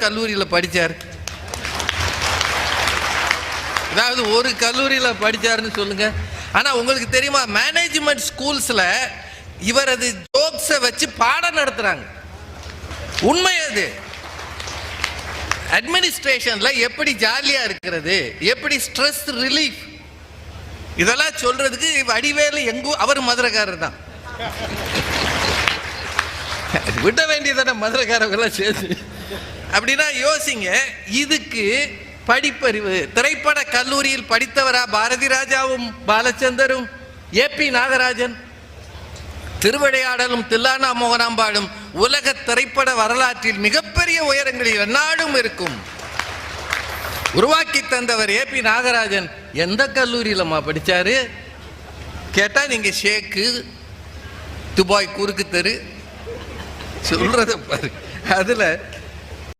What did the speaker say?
கல்லூரியில் படித்தார்? அதாவது ஒரு கல்லூரியில் படித்தாருன்னு சொல்லுங்க. ஆனால் உங்களுக்கு தெரியுமா, மேனேஜ்மெண்ட் ஸ்கூல்ஸில் இவரது ஜோக்ஸை வச்சு பாடம் நடத்துகிறாங்க. உண்மை அது. அட்மினிஸ்ட்ரேஷனில் எப்படி ஜாலியாக இருக்கிறது, எப்படி ஸ்ட்ரெஸ் ரிலீஃப், இதெல்லாம் சொல்றதுக்கு வடிவேலு எங்கோ அவர் மதுரைக்காரர் தான். விட வேண்டியதான மதுரைக்காரர்கள்லாம் சேர்த்து. அப்படின்னா யோசிங்க, இதுக்கு படிப்பறிவு. திரைப்பட கல்லூரியில் படித்தவரா பாரதி ராஜாவும் பாலச்சந்தரும் ஏபி நாகராஜன்? திருவிளையாடலும் தில்லானா மோகனாம்பாடும் உலக திரைப்பட வரலாற்றில் மிகப்பெரிய உயரங்களில் எந்நாடும் இருக்கும் உருவாக்கி தந்தவர் ஏபி நாகராஜன். எந்த கல்லூரியிலம்மா படித்தாரு கேட்டா நீங்க ஷேக்கு, துபாய் குறுக்கு தெரு சொல்றத பாரு. அதுல